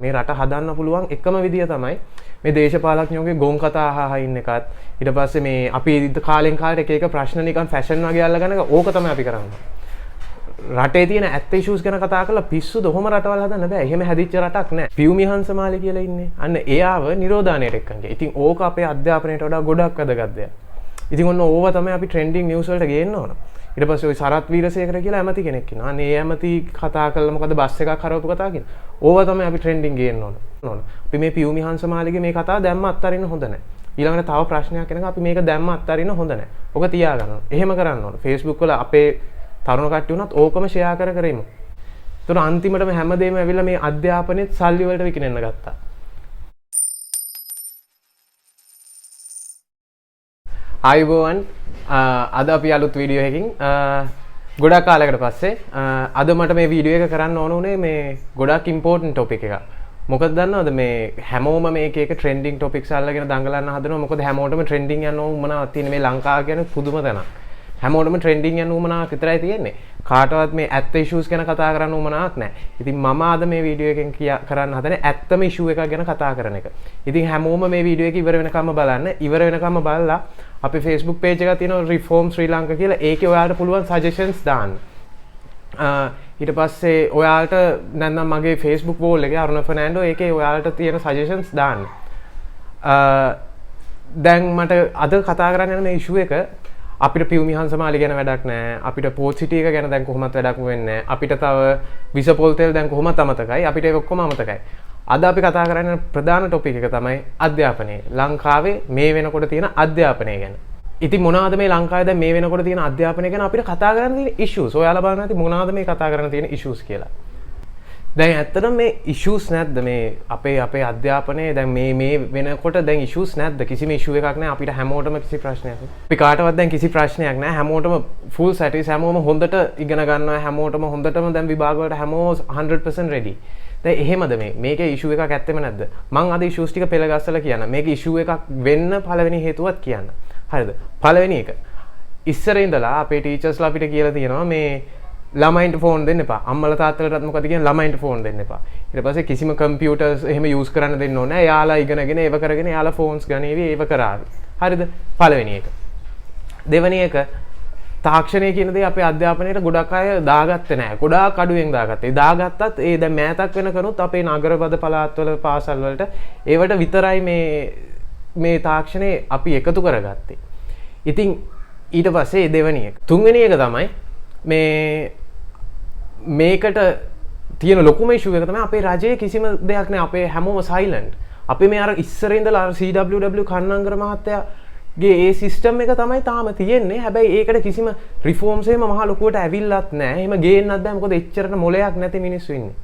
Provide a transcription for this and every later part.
මේ රට හදන්න පුළුවන් එකම විදිය තමයි මේ දේශපාලඥයෝගේ ගොන් කතා අහා ඉන්න එකත් ඊට පස්සේ මේ අපි කාලෙන් කාලට එක එක ප්‍රශ්න නිකන් ෆැෂන් වගේ අල්ලගෙන ඕක තමයි අපි කරන්නේ. රටේ තියෙන ඇත්ත ඉෂුස් ගැන කතා කරලා පිස්සුද ඔහොම රටවල් හදන්න බෑ. එහෙම හැදිච්ච රටක් නෑ. පියුමි හංසමාලි කියලා ඉන්නේ. අන්න එයාව නිරෝධානයට එක්කන් ගියා. ඉතින් ඕක අපේ අධ්‍යාපනයට වඩා ගොඩක් වැදගත් දෙයක්. ඉතින් ඔන්න ඕව තමයි අපි ට්‍රෙන්ඩින් නිවුස් වලට ගේන්න ඕන. ඊට පස්සේ ওই සරත් වීරසේකර කියලා ඇමති කෙනෙක් ඉන්නවා. අනේ ඒ ඇමති කතා කළා මොකද බස් එකක් හරවපු කතා කියන. ඕව තමයි අපි ට්‍රෙන්ඩින් ගේන්න ඕන. අපි මේ පියුමි හංසමාලිගේ මේ කතාව දැම්ම අත්තරින්න හොඳ නැහැ. ඊළඟට තව ප්‍රශ්නයක් එනකම් අපි මේක දැම්ම අත්තරින්න හොඳ නැහැ. ඔක තියාගන්න ඕන. එහෙම කරන්න ඕන. Facebook වල අපේ තරුණ කට්ටිය උනත් ඕකම ෂෙයා කර ඉමු. ඒතර අන්තිමටම හැමදේම ඇවිල්ලා මේ අධ්‍යාපනයේත් සල්ලි වලට විකිනෙන්න ගත්තා. ආයුබෝවන් අද අපි අලුත් වීඩියෝ එකකින් ගොඩක් කාලයකට පස්සේ අද මට මේ වීඩියෝ එක කරන්න ඕන උනේ මේ ගොඩක් ඉම්පෝටන්ට් ටොපික් එකක්. මොකද දන්නවද මේ හැමෝම මේක එක ට්‍රෙන්ඩින් ටොපික්ස් අල්ලගෙන දඟලන්න හදනවා. මොකද හැමෝටම ට්‍රෙන්ඩින් යන උමනාවක් තියෙන මේ ලංකාව කියන්නේ පුදුම තැනක්. හැමෝටම ට්‍රෙන්ඩින් යන උමනාවක් විතරයි තියෙන්නේ. කාටවත් මේ ඇත්ත ඉෂුස් ගැන කතා කරන්න උමනාවක් නැහැ. ඉතින් මම අද මේ වීඩියෝ එකෙන් කරන්න හදන්නේ ඇත්තම ඉෂුව එකක් ගැන කතා කරන එක. ඉතින් හැමෝම මේ වීඩියෝ එක ඉවර වෙනකම්ම බලන්න. ඉවර වෙනකම්ම බලලා අපේ Facebook page එකක් තියෙනවා Reform Sri Lanka කියලා. ඒකේ ඔයාලට පුළුවන් suggestions දාන්න. ඊට පස්සේ ඔයාලට නැත්නම් මගේ Facebook wall එකේ අරුණ ෆර්නෑන්ඩෝ ඒකේ ඔයාලට තියෙන suggestions දාන්න. දැන් මට අද කතා කරන්න යන මේ ඉෂුව එක අපිට පියුමි හංසමාලි ගැන වැඩක් නැහැ. අපිට පෝට් සිටි එක ගැන දැන් කොහොමත් වැඩක් වෙන්නේ නැහැ. අපිට තව විස පොල් තෙල් දැන් කොහොමත් අමතකයි. අපිට ඒක ඔක්කොම අමතකයි. අද අපි කතා කරන්නේ ප්‍රධාන ටොපික් එක තමයි අධ්‍යාපනය. ලංකාවේ මේ වෙනකොට තියෙන අධ්‍යාපනය ගැන. ඉතින් මොනවාද මේ ලංකාවේ දැන් මේ වෙනකොට තියෙන අධ්‍යාපනය ගැන අපිට කතා කරන්න තියෙන ඉෂුස්. ඔයාලා බලන්න ඇති මොනවාද මේ කතා කරන්න තියෙන ඉෂුස් කියලා. දැන් ඇත්තටම මේ ඉෂුස් නැද්ද මේ අපේ අධ්‍යාපනයේ දැන් මේ වෙනකොට දැන් ඉෂුස් නැද්ද? කිසිම ඉෂුව එකක් නැහැ. අපිට හැමෝටම කිසි ප්‍රශ්නයක් නැහැ. අපි කාටවත් දැන් කිසි ප්‍රශ්නයක් නැහැ. හැමෝටම full satis හැමෝම හොඳට ඉගෙන ගන්නවා. හැමෝටම හොඳටම දැන් විභාග වලට හැමෝම 100% ready. දැන් එහෙමද මේකේ ඉෂුව එකක් ඇත්තෙම නැද්ද? මම අද ඉෂුස් ටික පෙළ ගස්සලා කියන්න. මේක ඉෂුව එකක් වෙන්න පළවෙනි හේතුවත් කියන්න. හරිද? පළවෙනි එක. ඉස්සර ඉඳලා අපේ ටීචර්ස්ලා අපිට කියලා තියෙනවා මේ ළමයින්ට ෆෝන් දෙන්න එපා. අම්මලා තාත්තලාටත් මොකද කියන්නේ ළමයින්ට ෆෝන් දෙන්න එපා. ඊට පස්සේ කිසිම කම්පියුටර්ස් එහෙම යූස් කරන්න දෙන්න ඕනේ නැහැ. එයාලා ඉගෙනගෙන ඒව කරගෙන එයාලා ෆෝන්ස් ගනීවි ඒව කරાવી. හරිද? පළවෙනි එක. දෙවෙනි එක තාක්ෂණය කියන දේ අපේ අධ්‍යාපනයට ගොඩක් අය දාගත්තේ නැහැ. ගොඩාක් අඩුවෙන් දාගත්තේ. දාගත්තත් ඒ දැන් මෑතක් වෙනකනුත් අපේ නගරබද පළාත්වල පාසල් වලට ඒවට විතරයි මේ තාක්ෂණය අපි එකතු කරගත්තේ. ඉතින් ඊට පස්සේ දෙවෙනි එක. තුන්වෙනි එක තමයි මේකට තියෙන ලොකුම ඉෂුව එක තමයි අපේ රජයේ කිසිම දෙයක් නැහැ. අපේ හැමෝම සයිලන්ට්. අපි මේ අර ඉස්සර ඉඳලා CWW කන්නංගර මහත්තයාගේ ඒ සිස්ටම් එක තමයි තාම තියෙන්නේ. හැබැයි ඒකට කිසිම රිෆෝම්ස් එහෙම මහ ලොකුවට ඇවිල්ලත් නැහැ. එහෙම ගේන්නත් බෑ. මොකද එච්චරට මොලයක් නැති මිනිස්සු ඉන්නේ.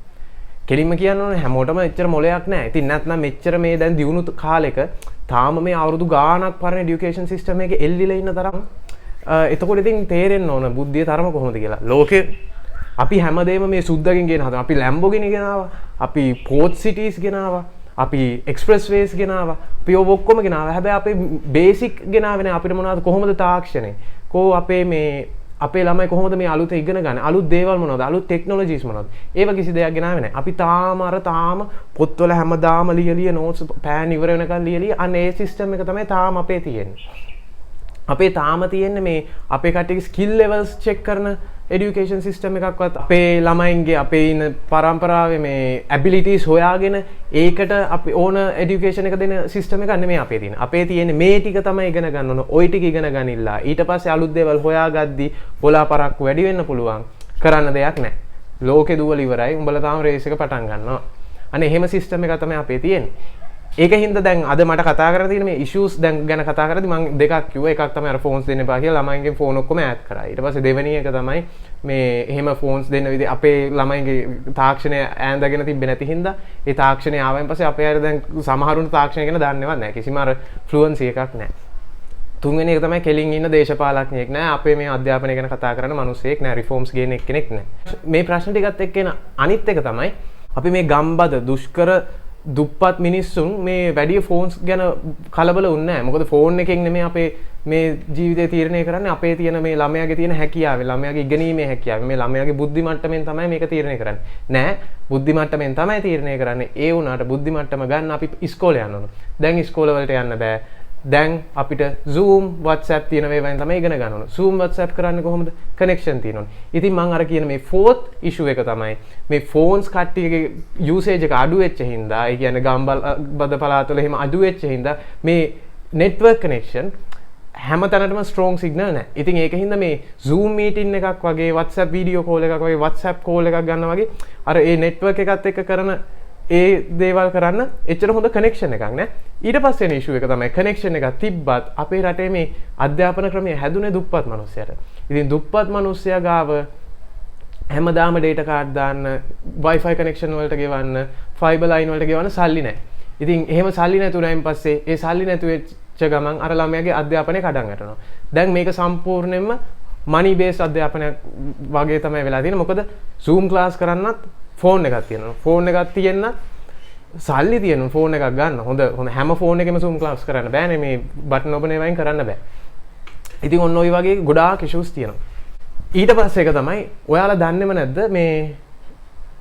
කෙලින්ම කියන්න ඕනේ හැමෝටම එච්චර මොලයක් නැහැ. ඉතින් නැත්නම් මෙච්චර මේ දැන් දියුණු කාලෙක තාම මේ අවුරුදු ගාණක් පරණ এডুকেෂන් සිස්ටම් එකේ එල්ලිලා ඉන්න තරම් එතකොට ඉතින් තේරෙන්න ඕන බුද්ධිය තරම කොහොමද කියලා. ලෝකේ අපි හැමදේම මේ සුද්දකින් ගෙන හදනවා. අපි Lamborghini ගෙනාවා. අපි port cities ගෙනාවා. අපි expressways ගෙනාවා. අපි ඔක්කොම ගෙනාවා. හැබැයි අපේ බේසික් ගෙනාවේ නැහැ. අපිට මොනවද කොහොමද තාක්ෂණය? අපේ ළමයි කොහොමද මේ අලුත ඉගෙන ගන්න? අලුත් දේවල් මොනවද? අලුත් ටෙක්නොලොජිස් මොනවද? ඒව කිසි දෙයක් ගෙනාවේ නැහැ. අපි තාම පොත්වල හැමදාම ලියලිය නෝට්ස් පෑන් ඉවර වෙනකන් ලියලිය අන්න ඒ සිස්ටම් එක තමයි තාම අපේ තියෙන්නේ. අපේ තාම තියෙන්නේ මේ අපේ කට්ටියගේ ස්කිල් ලෙවල්ස් චෙක් කරන এডুকেෂන් සිස්ටම් එකක්වත් අපේ ළමයින්ගේ අපේ ඉන්න පරම්පරාවේ මේ ඇබිලිටිස් හොයාගෙන ඒකට අපි ඕන এডুকেෂන් එක දෙන සිස්ටම් එකක් නෙමෙයි අපේ තියෙන්නේ. අපේ තියෙන්නේ මේ ටික තමයි ඉගෙන ගන්න ඕන. ওই ටික ඉගෙන ගනිලා ඊට පස්සේ අලුත් දේවල් හොයාගද්දි බලාපරක්කු වැඩි වෙන්න පුළුවන්. කරන්න දෙයක් නැහැ. ලෝකේ දුවල ඉවරයි. උඹලා තාම රේස් එක පටන් ගන්නවා. අනේ එහෙම සිස්ටම් එකක් තමයි අපේ තියෙන්නේ. ඒකින්ද දැන් අද මට කතා කරන්න තියෙන මේ ඉෂුස් දැන් ගැන කතා කරද්දි මම දෙකක් කිව්වා. එකක් තමයි අර ෆෝන්ස් දෙන්න එපා කියලා ළමයින්ගේ ෆෝන් ඔක්කොම ඈඩ් කරා. ඊට පස්සේ දෙවෙනි එක තමයි මේ එහෙම ෆෝන්ස් දෙන්න විදිහ අපේ ළමයින්ගේ තාක්ෂණය ඈඳගෙන තිබ්බේ නැති හින්දා ඒ තාක්ෂණය ආවෙන් පස්සේ අපේ අය දැන් සමහරුන් තාක්ෂණය ගැන දන්නේවත් නැහැ. කිසිම අර ෆ්ලුවන්සි එකක් නැහැ. තුන්වෙනි එක තමයි කෙලින් ඉන්න දේශපාලඥයෙක් නැහැ. අපේ මේ අධ්‍යාපනය ගැන කතා කරන මිනිස්සෙක් නැහැ. රිෆෝම්ස් ගේන එක්කෙනෙක් නැහැ. මේ ප්‍රශ්න ටිකත් එක්කෙන අනිත් එක තමයි අපි මේ ගම්බද දුෂ්කර දුප්පත් මිනිස්සුන් මේ වැඩිය ෆෝන්ස් ගැන කලබල වුණේ නැහැ. මොකද ෆෝන් එකෙන් නෙමෙයි අපේ මේ ජීවිතය තීරණය කරන්නේ අපේ තියෙන මේ ළමයාගේ තියෙන හැකියාව, ළමයාගේ ඉගෙනීමේ හැකියාව, මේ ළමයාගේ බුද්ධි මට්ටමෙන් තමයි මේක තීරණය කරන්නේ. නෑ බුද්ධි මට්ටමෙන් තමයි තීරණය කරන්නේ. ඒ වුණාට බුද්ධි මට්ටම ගන්න අපි ඉස්කෝලේ යන්න ඕන. දැන් ඉස්කෝල වලට යන්න බෑ. දැන් අපිට Zoom WhatsApp තියෙන වේවෙන් තමයි ඉගෙන ගන්න ඕන. Zoom WhatsApp කරන්නේ කොහොමද? කනෙක්ෂන් තියෙනවනේ. ඉතින් මම අර කියන මේ fourth issue එක තමයි මේ phones කට්ටියගේ usage එක අඩු වෙච්ච හින්දා, ඒ කියන්නේ ගම්බද පළාත්වල එහෙම අඩු වෙච්ච හින්දා මේ network connection හැම තැනටම strong signal නැහැ. ඉතින් ඒක හින්දා මේ Zoom meeting එකක් වගේ WhatsApp video call එකක් වගේ WhatsApp call එකක් ගන්න වගේ අර ඒ network එකත් එක්ක කරන ඒ දේවල් කරන්න එච්චර හොඳ කනෙක්ෂන් එකක් නෑ. ඊට පස්සේ එන ඉෂුව එක තමයි කනෙක්ෂන් එකක් තිබ්බත් අපේ රටේ මේ අධ්‍යාපන ක්‍රමය හැදුනේ දුප්පත් මිනිස්සුන්ට. ඉතින් දුප්පත් මිනිස්සයා ගාව හැමදාම data card දාන්න, Wi-Fi connection වලට ගෙවන්න, fiber line වලට ගෙවන්න සල්ලි නෑ. ඉතින් එහෙම සල්ලි නැතුණයින් පස්සේ ඒ සල්ලි නැතු වෙච්ච ගමන් අර ළමයාගේ අධ්‍යාපනය කඩන් වැටෙනවා. දැන් මේක සම්පූර්ණයෙන්ම money based අධ්‍යාපනයක් වගේ තමයි වෙලා තියෙන්නේ. මොකද Zoom class කරන්නත් ෆෝන් එකක් තියෙනවා. ෆෝන් එකක් තියෙන්න සල්ලි තියෙනවා ෆෝන් එකක් ගන්න. හොඳ හැම ෆෝන් එකෙම Zoom class කරන්න බෑනේ. මේ බටන් ඔබනේ වයින් කරන්න බෑ. ඉතින් ඔන්න ඔය වගේ ගොඩාක් issues තියෙනවා. ඊට පස්සේ එක තමයි ඔයාලා දන්නේම නැද්ද මේ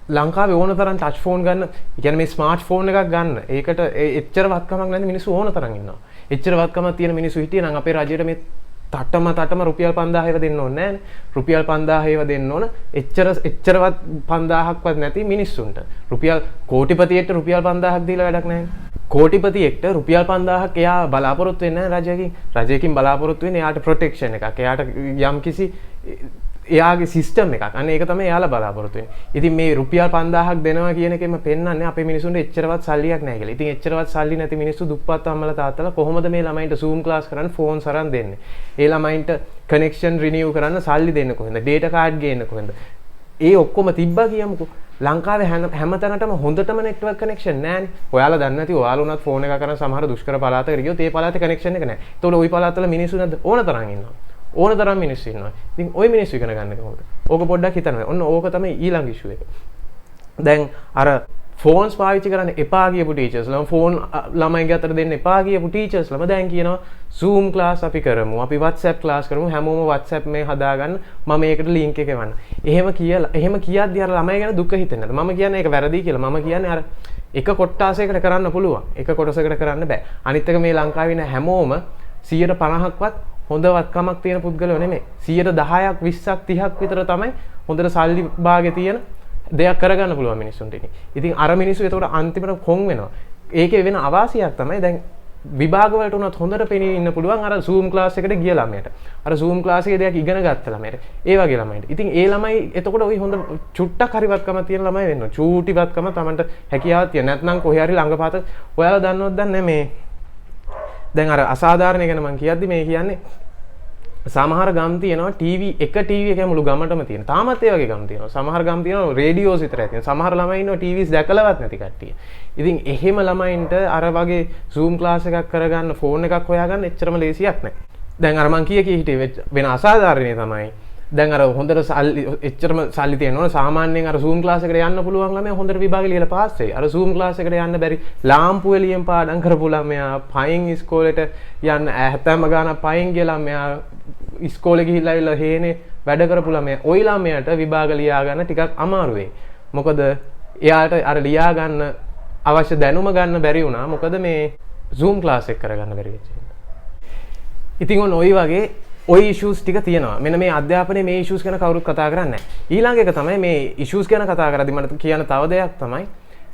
ලංකාවේ ඕන තරම් ටච් ෆෝන් ගන්න, ඒ කියන්නේ මේ ස්මාර්ට් ෆෝන් එකක් ගන්න. ඒකට එච්චර වත්කමක් නැති මිනිස්සු ඕන තරම් ඉන්නවා. එච්චර වත්කමක් තියෙන මිනිස්සු හිටියනම් අපේ රජයට මේ තට්ටම රුපියල් 5000 ඒව දෙන්න ඕනේ නෑනේ. රුපියල් 5000 ඒව දෙන්න ඕන. එච්චරවත් 5000ක්වත් නැති මිනිස්සුන්ට. රුපියල් කෝටිපතියෙක්ට රුපියල් 5000ක් දීලා වැඩක් නෑනේ. කෝටිපතියෙක්ට රුපියල් 5000ක් එයා බලාපොරොත්තු වෙන්නේ නෑ රජයකින්. රජයකින් බලාපොරොත්තු වෙන්නේ එයාට ප්‍රොටෙක්ෂන් එකක්. එයාට යම්කිසි එයාගේ සිස්ටම් එකක්. අන්න ඒක තමයි එයාලා බලාපොරොත්තු වෙන්නේ. ඉතින් මේ රුපියල් 5000ක් දෙනවා කියන එකෙම පෙන්වන්නේ අපේ මිනිසුන්ට එච්චරවත් සල්ලියක් නැහැ කියලා. ඉතින් එච්චරවත් සල්ලි නැති මිනිස්සු දුප්පත් අම්මලා තාත්තලා කොහොමද මේ ළමයින්ට Zoom class කරන්න ෆෝන්ස් අරන් දෙන්නේ? ඒ ළමයින්ට connection renew කරන්න සල්ලි දෙන්නේ කොහෙන්ද? data card ගේන්නේ කොහෙන්ද? ඒ ඔක්කොම තිබ්බා කියමුකෝ. ලංකාවේ හැමතැනටම හොඳටම network connection නැහැනේ. ඔයාලා දන්නේ නැති ඔයාලා උනත් ෆෝන් එක කරන සමහර දුෂ්කර පළාතකට ගියොත් ඒ පළාතේ connection එක නැහැ. ඒතකොට ওই පළාතවල මිනිස්සු නැද්ද? ඕන තරම් ඉන්නවා. ඕන තරම් මිනිස්සු ඉන්නවා. ඉතින් ওই මිනිස්සු ඉගෙන ගන්න කොහොමද? ඕක පොඩ්ඩක් හිතන්න. ඔන්න ඕක තමයි ඊළඟ ඉෂුව එක. දැන් අර ෆෝන්ස් පාවිච්චි කරන්න එපා කියපු ටීචර්ස්ලම, ෆෝන් ළමයින්ගේ අතට දෙන්න එපා කියපු ටීචර්ස්ලම දැන් කියනවා Zoom class අපි කරමු. අපි WhatsApp class කරමු. හැමෝම WhatsApp මේ හදාගන්න. මම ඒකට link එක එවන්න. එහෙම කියද්දී අර ළමයි ගැන දුක හිතෙන්නේ නැද්ද? මම කියන්නේ ඒක වැරදි කියලා. මම කියන්නේ අර එක කොට්ටාසයකට කරන්න පුළුවන්. එක කොටසකට කරන්න බෑ. අනිත් එක මේ ලංකාවේ ඉන්න හැමෝම 150ක්වත් හොඳ වත්කමක් තියෙන පුද්ගලයෝ නෙමෙයි. 10%ක් 20ක් 30ක් විතර තමයි හොඳට සල්ලි භාගේ තියෙන දෙයක් කරගන්න පුළුවන් මිනිස්සුන්ට ඉන්නේ. ඉතින් අර මිනිස්සු ඒතකොට අන්තිමට කොන් වෙනවා. ඒකේ වෙන අවාසියක් තමයි දැන් විභාග වලට උනත් හොඳට පෙනී ඉන්න පුළුවන් අර Zoom class එකට ගිය ළමයට. අර Zoom class එකේ දෙයක් ඉගෙන ගත්ත ළමයට. ඒ වගේ ළමයින්ට. ඉතින් ඒ ළමයි එතකොට ওই හොඳ චුට්ටක් හරි වත්කමක් තියෙන ළමයි වෙන්න ඕන. චූටි වත්කම Tamanට හැකියාවක් තියෙන. නැත්නම් කොහේ හරි ළඟපාත ඔයාලා දන්නවද දන්නේ මේ දැන් අර අසාධාරණ ගැන මම කියද්දි මේ කියන්නේ සමහර ගම් තියෙනවා ටීවී එක එක මුළු ගමටම තියෙන. තාමත් ඒ වගේ ගම් තියෙනවා. සමහර ගම් තියෙනවා රේඩියෝස් විතරයි තියෙන. සමහර ළමයි ඉන්නවා ටීවීස් දැකලවත් නැති කට්ටිය. ඉතින් එහෙම ළමයින්ට අර වගේ Zoom class එකක් කරගන්න ෆෝන් එකක් හොයාගන්න එච්චරම ලේසියක් නැහැ. දැන් අර මං කී හිටියේ වෙන අසාධාරණේ තමයි දැන් අර හොඳට සල්ලි එච්චරම සල්ලි තියෙනවනේ සාමාන්‍යයෙන් අර Zoom class එකට යන්න පුළුවන් ළමයා හොඳට විභාගෙ ලියලා පාස් වෙයි. අර Zoom class එකට යන්න බැරි ලාම්පු එළියෙන් පාඩම් කරපු ළමයා පයින් ඉස්කෝලේට යන්න හැතැම්ම ගාන පයින් ගිය ළමයා ඉස්කෝලේ ගිහිල්ලා ඉල හේනේ වැඩ කරපු ළමයා ওই ළමයාට විභාග ලියා ගන්න ටිකක් අමාරු වෙයි. මොකද එයාට අර ලියා ගන්න අවශ්‍ය දැනුම ගන්න බැරි වුණා. මොකද මේ Zoom class එක කරගන්න බැරි වෙච්ච හින්දා. ඉතින් ඔය වගේ ওই issues ටික තියෙනවා. මෙන්න මේ අධ්‍යාපනයේ මේ issues ගැන කවුරුත් කතා කරන්නේ නැහැ. ඊළඟ එක තමයි මේ issues ගැන කතා කරද්දී මට කියන්න තව දෙයක් තමයි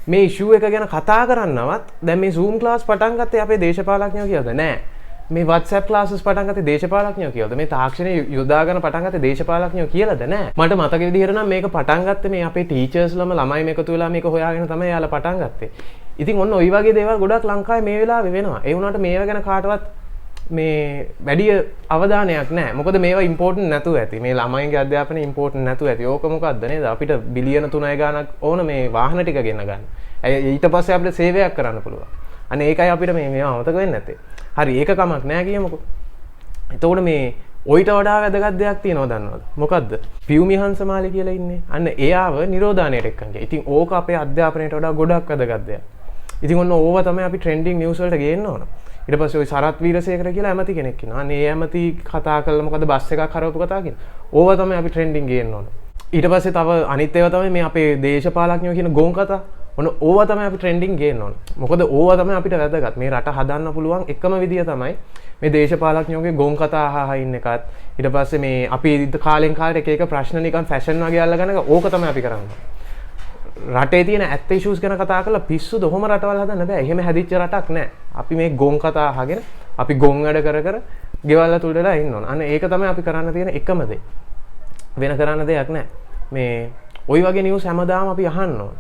මේ issue එක ගැන කතා කරන්නවත් දැන් මේ Zoom class පටන් ගත්තේ අපේ දේශපාලඥයෝ කියලාද? නෑ. මේ WhatsApp classes පටන් ගත්තේ දේශපාලඥයෝ කියලාද? මේ තාක්ෂණය යොදාගෙන පටන් ගත්තේ දේශපාලඥයෝ කියලාද? නෑ. මට මතක විදිහට නම් මේක පටන් ගත්තේ මේ අපේ ටීචර්ස්ලම ළමයි මේකතු වෙලා මේක හොයාගෙන තමයි යාලා පටන් ගත්තේ. ඉතින් ඔන්න ওই වගේ දේවල් ගොඩක් ලංකාවේ මේ වෙලාවේ වෙනවා. ඒ වුණාට මේවා ගැන කාටවත් මේ වැඩි අවධානයක් නැහැ. මොකද මේවා ඉම්පෝටන්ට් නැතුව ඇති. මේ ළමයින්ගේ අධ්‍යාපනය ඉම්පෝටන්ට් නැතුව ඇති. ඕක මොකද්ද නේද? අපිට බිලියන 3 ගාණක් ඕන මේ වාහන ටික ගෙන ගන්න. ඊට පස්සේ අපිට සේවයක් කරන්න පුළුවන්. අනේ ඒකයි අපිට මේවා අමතක වෙන්නේ නැත්තේ. හරි ඒක කමක් නැහැ කියමුකෝ. එතකොට මේ ඔයිට වඩා වැදගත් දෙයක් තියෙනවා දන්නවද? මොකද්ද? පියුමි හංසමාලි කියලා ඉන්නේ. අන්න එයාව නිරෝධානයට එක්කන් ගියා. ඉතින් ඕක අපේ අධ්‍යාපනයට වඩා ගොඩක් වැදගත් දෙයක්. ඉතින් ඔන්න ඕවා තමයි අපි ට්‍රෙන්ඩින් නිවුස් වලට ගේන්න ඕන. ඊට පස්සේ ওই සරත් වීරසේකර කියලා ඇමති කෙනෙක් ඉන්නවා. අනේ ඒ ඇමති කතා කළා මොකද බස් එකක් හරවපු කතා කියන. ඕවා තමයි අපි ට්‍රෙන්ඩින් ගේන්න ඕන. ඊට පස්සේ තව අනිත් ඒවා තමයි මේ අපේ දේශපාලඥයෝ කියන ගොන් කතා. ඔන්න ඕවා තමයි අපි ට්‍රෙන්ඩින් ගේන්න ඕන. මොකද ඕවා තමයි අපිට වැදගත්. මේ රට හදන්න පුළුවන් එකම විදිය තමයි මේ දේශපාලඥයෝගේ ගොන් කතා අහා ඉන්න එකත්. ඊට පස්සේ මේ අපි කාලෙන් කාලට එක එක ප්‍රශ්න නිකන් ෆැෂන් වගේ අල්ලගෙන ඕක තමයි අපි කරන්නේ. රටේ තියෙන ඇත්ත ඉෂුස් ගැන කතා කරලා පිස්සුද ඔහොම රටවල් හදන්න බෑ. එහෙම හැදිච්ච රටක් නෑ. අපි මේ ගොන් කතා අහගෙන අපි ගොන් වැඩ කර කර ගෙවල් ඇතුළට වෙලා ඉන්න ඕන. අන්න ඒක තමයි අපි කරන්න තියෙන එකම දේ. වෙන කරන්න දෙයක් නෑ. මේ ওই වගේ නිවුස් හැමදාම අපි අහන්න ඕන.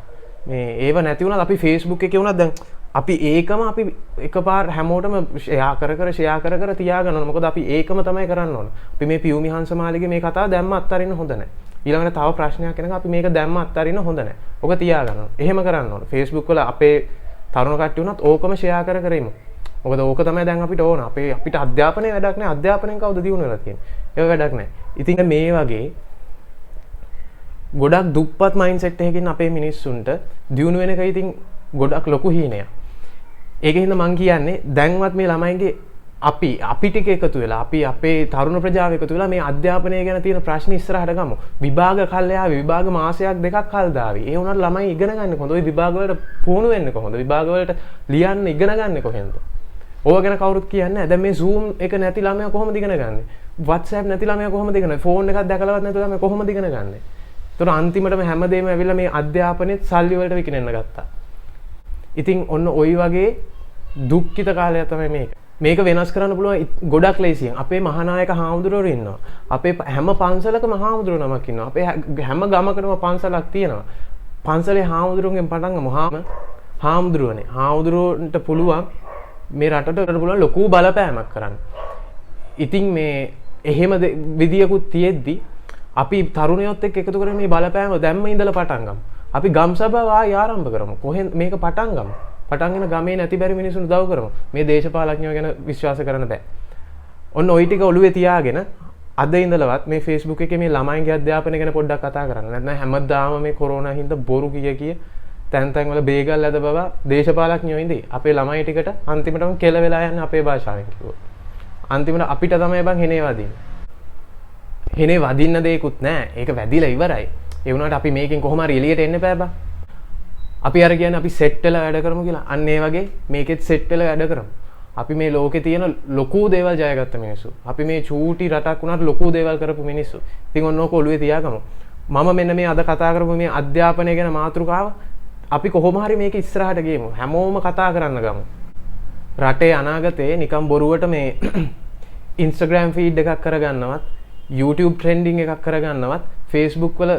මේ ඒව නැති වුණත් අපි Facebook එකේ වුණත් දැන් අපි ඒකම අපි එකපාර හැමෝටම ෂෙයා කර කර තියාගන්න ඕන. මොකද අපි ඒකම තමයි කරන්න ඕන. අපි මේ පියුමි හංසමාලිගේ මේ කතාව දැම්ම අත්තරින්න හොඳ නැහැ. ඊළඟට තව ප්‍රශ්නයක් එනකම් අපි මේක දැම්ම අත්තරින්න හොඳ නැහැ. ඔක තියාගන්න ඕන. එහෙම කරන්න ඕන. Facebook වල අපේ තරුණ කට්ටිය උනත් ඕකම ෂෙයා කර ඉමු. මොකද ඕක තමයි දැන් අපිට ඕන. අපිට අධ්‍යාපනයේ වැඩක් නැහැ. අධ්‍යාපනයෙන් කවුද දියුණු වෙලා තියෙන්නේ? ඒක වැඩක් නැහැ. ඉතින් මේ වගේ ගොඩක් දුප්පත් මයින්ඩ්සෙට් එකකින් අපේ මිනිස්සුන්ට දියුණු වෙන එක ඉතින් ගොඩක් ලොකු හීනයක්. ඒකින්ද මං කියන්නේ දැන්වත් මේ ළමයින්ගේ අපි ටික එකතු වෙලා අපි අපේ තරුණ ප්‍රජාව එකතු වෙලා මේ අධ්‍යාපනය ගැන තියෙන ප්‍රශ්න ඉස්සරහට ගමු. විභාග කල්යාවි විභාග මාසයක් දෙකක් කල් දාවි. ඒ වුණාට ළමයි ඉගෙන ගන්න කොහොමද? ওই විභාග වලට පුහුණු වෙන්නේ කොහොමද? විභාග වලට ලියන්න ඉගෙන ගන්න කොහෙන්ද? ඕවා ගැන කවුරුත් කියන්නේ නැහැ. දැන් මේ Zoom එක නැති ළමයා කොහොමද ඉගෙන ගන්නේ? WhatsApp නැති ළමයා කොහොමද ඉගෙන ගන්නේ? ෆෝන් එකක් දැකලවත් නැතුව ළමයා කොහොමද ඉගෙන ගන්නේ? ඒතර අන්තිමටම හැමදේම ඇවිල්ලා මේ අධ්‍යාපනයේත් සල්ලි වලට විකිනෙන්න ගත්තා. ඉතින් ඔන්න ওই වගේ දුක්ඛිත කාලයක් තමයි මේක. මේක වෙනස් කරන්න පුළුවන් ගොඩක් ලේසියෙන්. අපේ මහානායක හාමුදුරුවෝ ඉන්නවා. අපේ හැම පන්සලකම හාමුදුරුවෝ නමක් ඉන්නවා. අපේ හැම ගමකටම පන්සලක් තියෙනවා. පන්සලේ හාමුදුරුවන්ගෙන් පටන් ගමු. හාමුදුරුවනේ. හාමුදුරුවන්ට පුළුවන් මේ රටට පුළුවන් ලොකු බලපෑමක් කරන්න. ඉතින් මේ එහෙම විදියකුත් තියෙද්දි අපි තරුණයොත් එක්ක එකතු කරගෙන මේ බලපෑම දැම්ම ඉඳලා පටන් ගමු. අපි ගම් සභාව ආරම්භ කරමු. කොහෙන් මේක පටන් ගමු. පටන්ගෙන ගමේ නැති බැරි මිනිස්සුන්ට උදව් කරමු. මේ දේශපාලඥයෝ ගැන විශ්වාස කරන්න බෑ. ඔන්න ওই ටික ඔළුවේ තියාගෙන අද ඉඳලවත් මේ Facebook එකේ මේ ළමයින්ගේ අධ්‍යාපනය ගැන පොඩ්ඩක් කතා කරන්න. නැත්නම් හැමදාම මේ කොරෝනා හින්දා බොරු කිය තැන් තැන් වල බේගල් ඇද බව දේශපාලඥයෝ ඉඳී. අපේ ළමයි ටිකට අන්තිමටම කෙල වෙලා යන්නේ අපේ භාෂාවෙන් කිව්වොත්. අන්තිමට අපිට තමයි බං හෙනේ වදින්නේ. හෙනේ වදින්න දෙයක්වත් නැහැ. ඒක වැදිලා ඉවරයි. ඒ වුණාට අපි මේකෙන් කොහොම හරි එළියට එන්න බෑ බං. අපි අර කියන්නේ අපි සෙට් වෙලා වැඩ කරමු කියලා. අන්න ඒ වගේ මේකෙත් සෙට් වෙලා වැඩ කරමු. අපි මේ ලෝකේ තියෙන ලොකු දේවල් ජයගත්ත මිනිස්සු. අපි මේ චූටි රටක් වුණාට ලොකු දේවල් කරපු මිනිස්සු. ඉතින් ඔන්න ඕක ඔළුවේ තියාගමු. මම මෙන්න මේ අද කතා කරපු මේ අධ්‍යාපනය ගැන මාතෘකාව අපි කොහොම හරි මේක ඉස්සරහට ගේමු. හැමෝම කතා කරන්න ගමු. රටේ අනාගතේ නිකන් බොරුවට මේ Instagram feed එකක් කරගන්නවත්, YouTube trending එකක් කරගන්නවත්, Facebook වල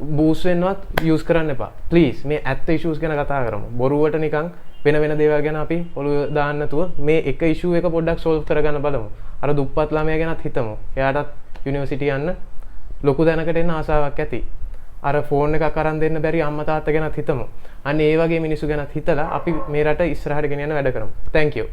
බූස් වෙන්නවත් යූස් කරන්න එපා. ප්ලීස් මේ ඇත්ත ඉෂුස් ගැන කතා කරමු. බොරුවට නිකන් වෙන දේවල් ගැන අපි ඔළුව දාන්න නැතුව මේ එක ඉෂුව එක පොඩ්ඩක් සෝල්ව් කරගන්න බලමු. අර දුප්පත් ළමයා ගැනත් හිතමු. එයාටත් යුනිවර්සිටි යන්න ලොකු දැනකට එන්න ආසාවක් ඇති. අර ෆෝන් එකක් අරන් දෙන්න බැරි අම්මා තාත්තා ගැනත් හිතමු. අන්න ඒ වගේ මිනිස්සු ගැනත් හිතලා අපි මේ රට ඉස්සරහට ගෙනියන්න වැඩ කරමු. Thank you.